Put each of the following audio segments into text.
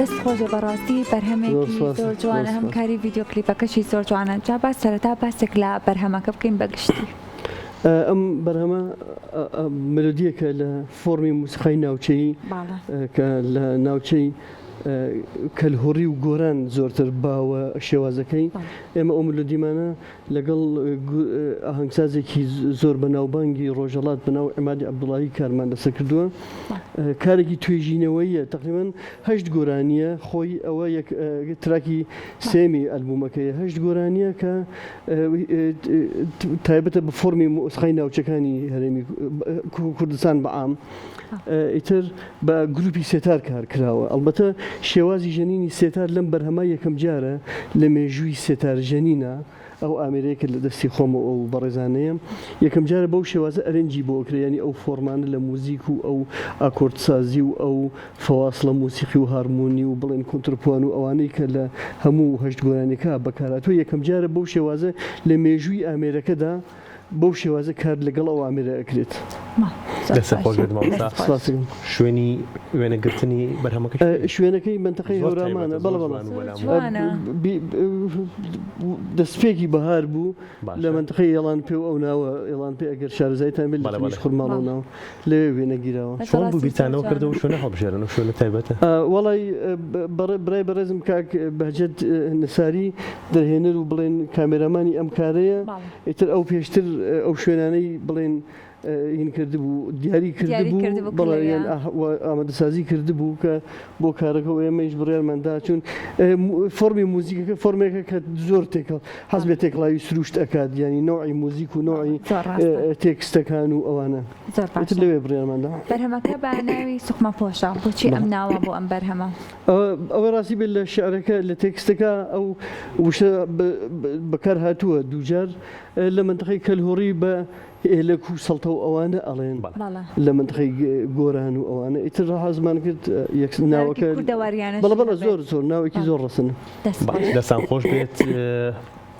دەست خۆشە بەڕاستی بەرهەمێکی زۆر جوانە هەمکاری ڤیدیۆ کلیپەکەشی زۆر جوانە جا باس سەرەتا باسێک لە بەرهەمەکە بکەین بەگشتی. ئەم بەرهەمە ملۆدیەکە لە فۆرمی موسیقای ناوچەیی کە لە ناوچەی کەلهۆڕی و گۆران زۆرتر باوە شێوازەکەی ئێمە ئەو ملۆدیمانە لەگەڵ ئاهەنگسازێکی زۆر بەناوبانگی ڕۆژهەڵات بەناو عیمادی عەبدوڵاهی کارمان لەسەر کردووە. کارێکی توێژینەوەیە تەقریباً 8 گۆرانیە خۆی ئەوە تراکی سێمی ئەلبومەکەیە 8 گۆرانیە کە تایبەتە بە فۆرمی موسیقای ناوچەکانی هەرێمی کوردستان بەعام ئیتر بە گروپی سێتار کار کراوە. ئەلبەتە شێوازی ژەنینی سێتار لەم بەرهەمە یەکەم جارە لە مێژووی سێتار ژەنینە ئەو ئامێرەیەکە لە دەستی خۆم و ئەو بەڕێزانەیە یەکەم جارە بەو شێوازە ئەرنجی بۆ ئۆکرێنی ئەو فۆرمانە لە موزیک و ئەو ئاکۆردسازی و ئەو فەواصلە موسیقی و هارمۆنی و بڵێن کۆنترپوان و ئەوانەی کە لە هەموو 8 گۆرانێکە بەکارهاتوە یەکەم جارە بەو شێوازە لە مێژووی ئامێرەکەدا بەو شێوازە کار لەگەڵ ئەو ئامێرە ئەکرێت. شوێنی وێنەگرتنی بەرهەمەکە شوێنەکەی منتەقەی هەورامانە بەڵە دەستپێکی بەهار بوو لە منتەقەی ئێڵان پێ و ئەو ناوە ئێڵان پێ ئەگەر شارەزایتان بێت لەش خوڕماڵەوە ناو لێ وێنەگیراوە چۆن بوو بیرتانەوە کردەوە شوێنە هەڵبژێرن و شوێنە تایبەتە وەڵی برای بەڕێزم کاک بەهجەت نەساری دەرهێنەر و بڵێن کامێرامانی ئەم کارەیە ئیتر ئەو پێشتر ئەو شوێنانەی بڵێن هین کرده بوو دیاری کرده بوو بەڵێن ئامادەسازی کرده بوو کە بۆ کارەکە و ئێمەش بڕێرماندا چون فۆرمی موزیکەکە فۆرمێکە کە زۆر تێکەڵ حەز بێ تێکڵاوی سروشت ئەکات ینی نوعی موزیک و نوعی تێکستەکان و ئەوانە لەوێ بڕێرماندا. بەرهەمەکە بە ناوی سوخمە پۆشە بۆچی ئەم ناوە بۆ ئەم بەرهەمە؟ ئەوە ڕاستی بێت لە شعرەکە لە تێکستەکە ئەو وشە بەکار هاتووە دووجار لە منتەقەی کەلهۆڕی بە ئێلەک و سەڵتە و ئەوانە ئەڵێن لە منتەقەی گۆران و ئەوانە ئیتر حەزمان کرد ناوەکە بەڵە زۆر زۆر ناوێکی زۆر ڕەسنە دەستان خۆش بێت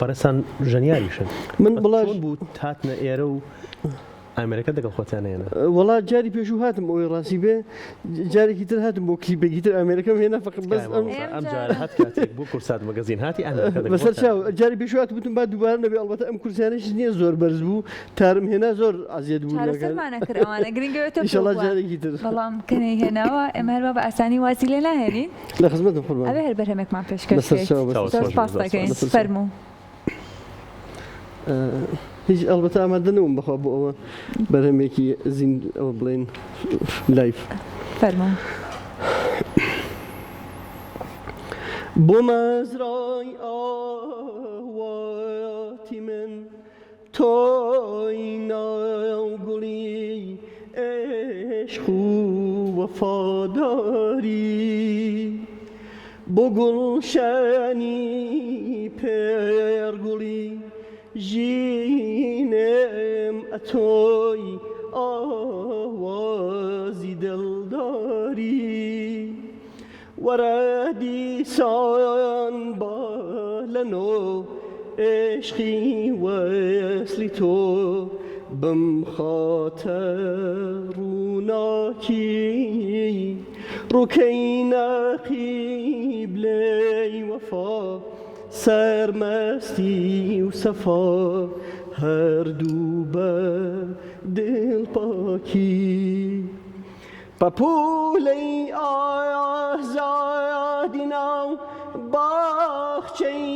بەڕێستان ژەنیاریشن من بڵاش بوو هاتنە ئێرە و ئامێرەکە دەگەڵ خۆتیانێنە وڵات جاری پێش و هاتم ئەوی ڕاستی بێ جارێکی تر هاتم بۆ کلیپێکی تر ئامێرەکەم هێنا فقط بەس ئەم جارە هات کاتێک بۆ کورسات مەگەزین هاتی بەسەر چاو جاری پێش هات بوتم با دووبارە نەبێ ئەڵبەتە ئەم کورسیانەش نییە زۆر بەرز بوو تارم هێنا زۆر ئازیەت بوو ئینشەڵا جارێکی تر بەڵام کەنەی هێناوە ئێمە هەر بە ئاسانی واسی لێ ناهێنین لە خزمەتم قوربان ئەوێ هەر بەرهەمێکمان پێشکەش زۆر سپاس دەکەین فەرموو. هیچ ئەلبەتە ئامادە نەبووم بەخوا بۆ ئەوە بەرهەمێکی زین ئەوە بڵێن لایف فەرموو. بۆ مەزرای ئاواتی من تۆی ناوگوڵی عێشق و وەفاداری بۆ گوڵشانی پێرگوڵی ژینم ئەتۆی ئاوازی دڵداری وەرە دیسان بالەنۆ عێشقی وەسلی تۆ بم خاتە ڕووناکی ڕووکەی نەقیبلەی وەفا سەرمەستی و سەفا هەردوو بە دڵپاکی پەپوولەی ئازادی ناو باخچەی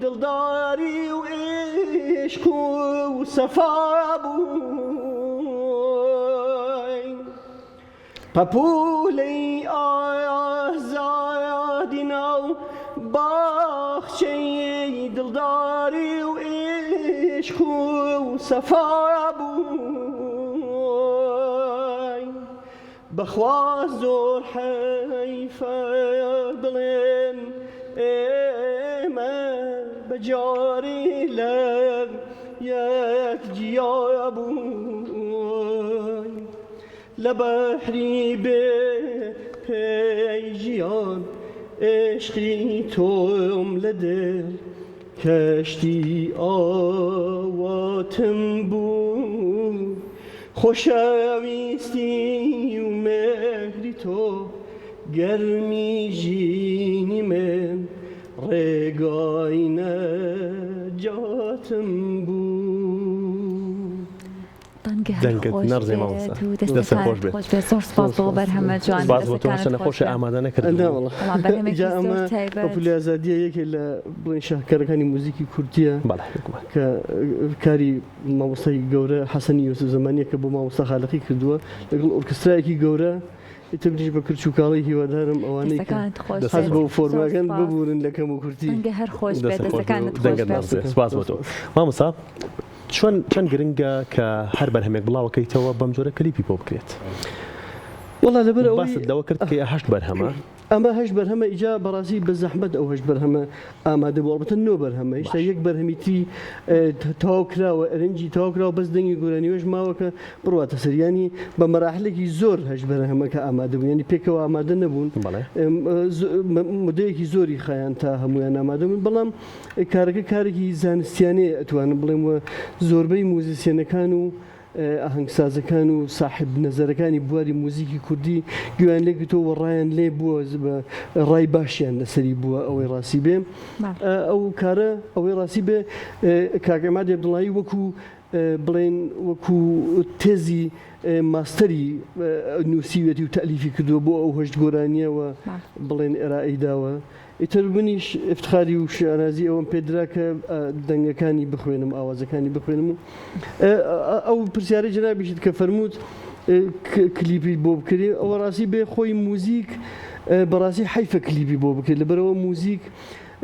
دڵداری و عێشق و سەفا بووی پەپوولەی ئازادی ناو باخچەی دڵداری و عێشق و سەفا بووی بەخوا زۆر حەیفە بڵێن ئێمە بەجارێ لە یەکجیا بووی لە بەحری بێ پێی ژیان عێشقی تۆم لە دڵ کەشتی ئاواتم بوو خۆشەویستی و مێهری تۆ گەرمی ژی دەنگت نەڕزێ مامۆستا دەستە خۆش بێت خۆش بێت زۆر سپاس بۆ بەرهەمە جوان سپاس بۆ تۆ هەچە نەخۆشە ئامادە نەکرد جا ئەمە پۆپولی ئازادیە یەکێک لە بڵێن شاهکارەکانی موزیکی کوردیە کە کاری مامۆستای گەورە حەسەنی یوسف زەمانیە کە بۆ مامۆستا خالقی کردووە لەگەڵ ئۆرکسترایەکی گەورە ئیترنیش بە کرچ و کاڵی هیوادارم ئەوانەی حەز بە فۆرماگەن ببورن لە کەم و کورتی هەر خۆش بێت دەستەکانت خۆش بێت سپاس بۆ تۆ مامۆستا چۆن گرنگە کە هەر بەرهەمێک بڵاوەکەیتەوە بەم جۆرە کلیپی بۆ بکرێت وڵا لەبەر ئەوەی باست دەوە کرد کە هەشت بەرهەمە ئەمە هەشت بەرهەمە ئیجا بەڕاستی بە زەحمەت ئەو هەشت بەرهەمە ئامادە بوو ئەڵبەتە نۆ بەرهەمە هێشتا یەک بەرهەمیتی تەواو کراوە ئەرنجی تەواو کراوە بەس دەنگی گۆرانیوەش ماوەکە بڕواتە سەر ینی بە مەراحلێکی زۆر هەشت بەرهەمەکە ئامادە بوو ینی پێکەوە ئامادە نەبوون مدەیەکی زۆری خایان تا هەمویان ئامادە بوون بەڵام کارەکە کارێکی زانستیانەیە ئەتوانم بڵێم وە زۆربەی موزیسیەنەکان و ئاهەنگسازەکان و صاحب نەزەرەکانی بواری موزیکی کوردی گویان لێکتەوە ڕایان لێ بووە بە ڕای باشیان لەسەری بووە ئەوەی ڕاستی بێ ئەو کارە ئەوەی ڕاستی بێ کاکەمادی عەبدوڵڵاهی وەکو بڵێن وەکو تێزی ماستەری نووسیوێتی و تەلیفی کردووە بۆ ئەو هەشت گۆرانیەوە بڵێن ئێرائەی داوە ئیتر منیش افتخاری و شانازی ئەوم پێدرا کە دەنگەکانی بخوێنم ئاوازەکانی بخوێنم و ئەو پرسیارەی جەنابیشت کە فەرمووت کلیپی بۆ بکرێ ئەوە ڕاستی بێ خۆی موزیک بەڕاستی حیفە کلیپی بۆ بکرێت لەبەرەوە موزیک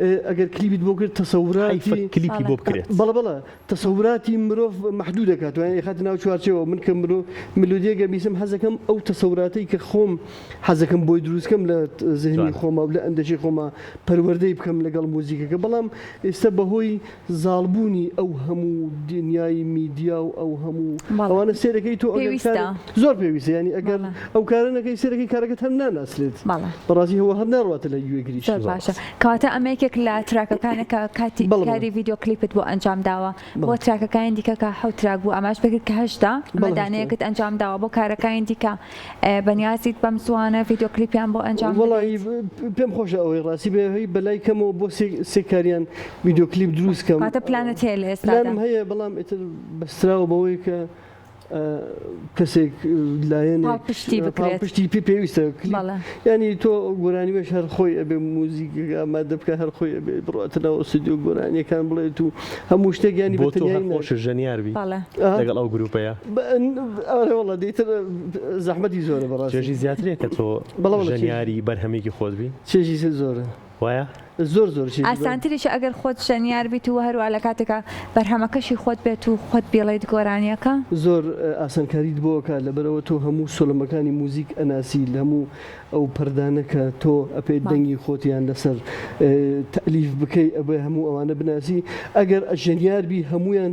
ئەگەر کلیپیت بۆ کرد تەسەوراتی کلیپی بۆ بکرێت بەڵە تەسەوراتی مرۆڤ محدود دەکات وانە خات ناو چوارچەوە من کە مرۆڤ ملودیەکە بیسم حەزەکەم ئەو تەسەوراتی کە خۆم حەزەکەم بۆی دروستکەم لە ذهنی خۆما و لە ئەندەشی خۆما پەروەردەی بکەم لەگەڵ موزیکەکە بەڵام ئێستا بەهۆی زاڵبوونی ئەو هەموو دنیای میدیا و ئەو هەموو ئەوانە سێرەکەی تۆ زۆر پێویستە ینی ئەگەر ئەو کارە نەکەی سێرەکەی کارەکەت هەر ناناسرێت بەڕاستی هەوە هەر ناڕاتە لە گوێگریش باشە کاتە ئەمەیەکێک لە تراکەکانەکە کاتی کاری ڤیدیۆ کلیپت بۆ ئەنجام داوە بۆ تراکەکانی دیکە کە حەوت تراک بوو ئەماش بکرد کە هەشتا مەدانەیەکت ئەنجام داوە بۆ کارەکانی دیکە بەنیازیت بەم زوانە ڤیدیۆ کلیپیان بۆ ئەنجام وڵی پێم خۆشە ئەوەی ڕاستی بێ بەلای کەمەوە بۆ سێ کاریان ڤیدیۆ کلیپ دروستکەم کاتە پلانت هەیە لە ئێستام هەیە بەڵام ئیتر بەستراوە بەوەی کە کەسێک لایەن پشتی پێویستە ینی تۆ گۆرانیوەش هەر خۆی ئەبێ موزیک ئامادە بکە هەر خۆی ئەبێ بڕاتەوە ئۆستودیۆ گۆرانیەکان بڵێت و هەموو شتێک ینی بۆ تۆ خۆشە ژەنیاربی لەگەڵ ئەو گروپەیە وڵە دیتر زەحمەتی زۆرە بەڕاستی چێژی زیاترێک کە تۆ ژەنیاری بەرهەمێکی خۆتبی چێژی زۆرە وایە زۆر ئاسانتریش ئەگەر خۆت شەنیار بیت و هەروە لە کاتێکە بەرهەمەکەشی خۆت بێت و خۆت بێڵیت گۆرانیەکە زۆر ئاسانکاریت بۆکە لەبەرەوە تۆ هەموو سۆلەمەکانی موزیک ئەناسی لە هەموو ئەو پەردانەکە تۆ ئەپێت دەنگی خۆتیان لەسەر تەلیف بکەی ئەبێ هەموو ئەوانە بناسی ئەگەر ژەنیاربی هەمویان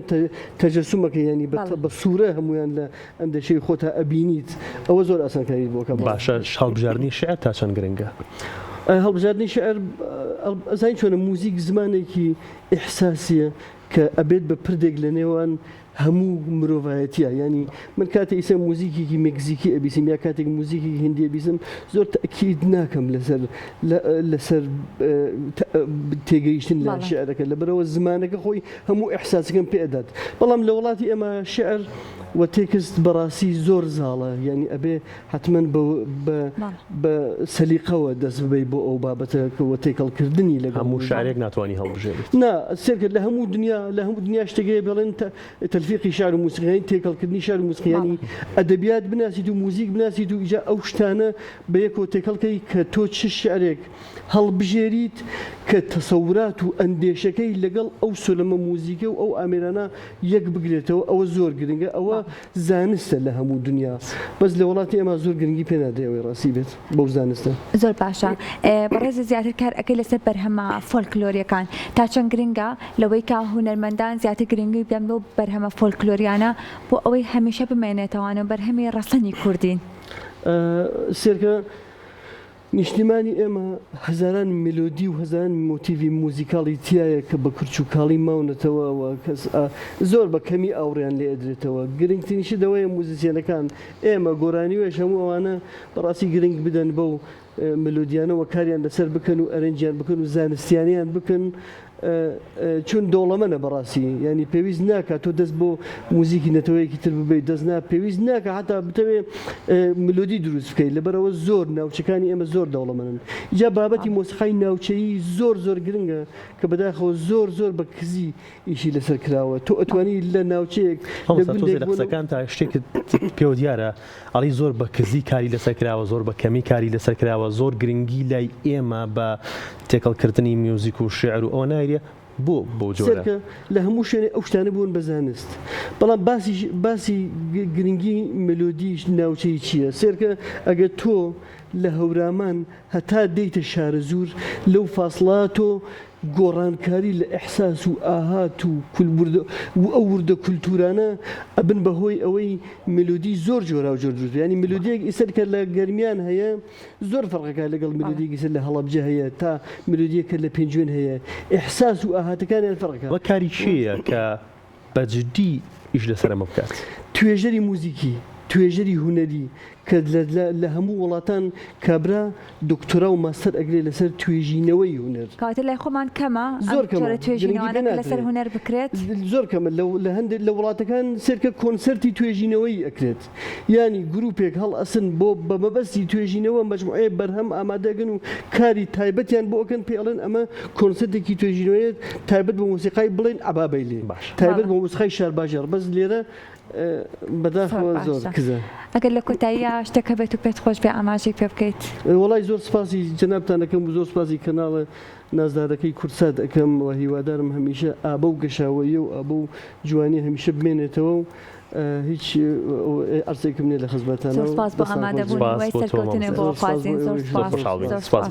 تەجەسومەکە ینی بە سوورە هەمویان لە ئەندەشەی خۆتا ئەبینیت ئەوە زۆر ئاسانکاریت بۆکە باشە هەڵبژاردننی شعر تا چەند گرنگە هەڵبژاردننی شعر ئەزای چۆنە موزیک زمانێکی ئیحساسیە کە ئەبێت بە پردێک لە نێوان هەموو مرۆڤایەتیە ینی من کاتێک ئیسە موزیکێکی مێکزیکی ئەبیسم یا کاتێک موزیکی هندی ئەبیسم زۆر تەکید ناکەم لەسەر تێگەیشتن لە شعرەکە لەبەرەوە زمانەکە خۆی هەموو ئیحساسەکەم پێدات بەڵام لە وڵاتی ئێمە شعر و تێکست بەڕاستی زۆر زاڵە ینی ئەبێ حتمما بە سەلیقەوە دەست ببەی بۆ ئەو بابەتەوە تێکەڵکردنی لە هەموو شارێک ناتوانانی هەڵبژێت نا سێرکرد لە هەموو دنیا شتێکی بڵێن تەلفیقی شار و موسیقیانی تێکەڵکردنی شار و موسیقیانی ئەدەبیات بناسیت و موزیک بناسیت و ئیجا ئەو شتانە بە یەکەوە تێکەڵکەی کە تۆ چ شعرێک هەڵبژێریت کە تەسەورات و ئەندێشەکەی لەگەڵ ئەو سۆلەمە موزیکە و ئەو ئامێرانە یەک بگرێتەوە ئەوە زۆر گرنگە ئەوە زانستە لە هەموو دنیا بەس لە وڵاتی ئێمە زۆر گرنگی پێنادێ ئەوەی ڕاستی بێت بەو زانستە زۆر باشە بەڕێزە زیاتر کار ئەەکەی لەسەر بەرهەمە فۆلکلۆریەکان تا چەند گرنگە لەوەی کا هونەرمەندان زیاتر گرنگی بدەن بۆ بەرهەمە فۆلکلۆریانە بۆ ئەوەی هەمیشە بمێنێتەوەوانە بەرهەمی ڕەسەنی کوردین سێرکە نیشتیمانی ئێمە هەزاران ملۆدی و هەزاران مۆتیڤی موزیکاڵی تایە کە بە کورچ و کاڵی ماونەتەوە کەس زۆر بە کەمی ئاوڕیان لێ ئەدرێتەوە گرنگترینشی دەوەیە موزیسیەنەکان ئێمە گۆرانیوێش هەموو ئەوانە بەڕاستی گرنگ بدەن بەو ملودیانەوە کاریان لەسەر بکەن و ئەرنجیان بکەن و زانستیانیان بکەن چون دەوڵەمەنە بەڕاستی ینی پێویست ناکات تۆ دەست بۆ موزیکی نەتەوەیەکی تر ببیت دەست پێویست ناکە حتا بتەوێ ملودی دروست بکەیت لەبەرەوە زۆر ناوچەکانی ئێمە زۆر دەوڵەمەنن جا بابەتی مۆسیقای ناوچەیی زۆر گرنگە کە بەداخەوە زۆر بە کزی ئیشی لەسەر کراوە تۆ ئەتوانی لە ناوچەیەک قسەکان تا شتێکت پێوە دیارە ئەڵی زۆر بە کزی کاری لەسەر کراوە زۆر بە کەمی کاری لەسەر کراوە زۆر گرنگی لای ئێمە بە تێکەڵکردنی میوزیک و شعر و ئەوە نایرە بۆ جۆرە لە هەموو شوێنێ ئەو شتانە بوون بەزانست بەڵام باسی گرنگی ملۆدیش ناوچەی چییە سێرکە ئەگە تۆ لە هەورامان هەتا دەیتە شارە زور لەو فاصلات و گۆڕانکاری لە ئەحساس و ئاهات و ئەو وردە کولتورانە ئەبن بەهۆی ئەوەی ملودی زۆر جۆرا و جۆر دروست ینی ملودیەک ئیسەر کە لە گەرمیان هەیە زۆر فەرقەکە لەگەڵ ملودیەکی ئیسەر لە هەڵەبجە هەیە تا ملودیەکە لە پێنجوێن هەیە ئەحساس و ئاهاتەکانیان فەرقەکە وە کاری چییە کە بەجددی ئیش لەسەر ئەمە بکات توێژەری موزیکی توێژەری هوەری کە لە هەموو وڵاتان کابرا دکتۆرا و ماستەر ئەگرێ لەسەر توێژینەوەی هوەر کاتە لای خۆمان کەمە زۆر توێژینەوەی لەسەر هوەر بکرێت زۆر کەمە لە هەندێک لە وڵاتەکان سێرکە کۆنسەرتی توێژینەوەی ئەکرێت ینی گروپێک هەڵ ئەسن بۆ بە مەبەستی توێژینەوە مەجموعەیە بەرهەم ئامادەگەن و کاری تایبەتیان بۆ ئەکەن پێڵێن ئەمە کۆنسەرتێکی توێژینەوەیێت تایبەت بە موسیقای بڵێن ئەبابەی لێ تایبەت بە موسیقای شارباژێر بەس لێرە بەداخەوە زۆر کزە ئەگەر لە کۆتاییە شتێکە بێت و پێت خۆش بێ ئاماژێک پێ بکەیت وڵای زۆر سپاسی جەنابتان دەکەم و زۆر سپاسی کەناڵە نازدارەکەی کورسات دەکەم و هیوادارم هەمیشە ئابە و گەشاوەیە و ئابە و جوانی هەمیشە بمێنێتەوە و هیچ ئەرسێکم نیە لە خزمەتانەوە سپاس بۆ ئامادەبوون وای سەرکەوتنێ بۆ خوازین زۆر سپاس.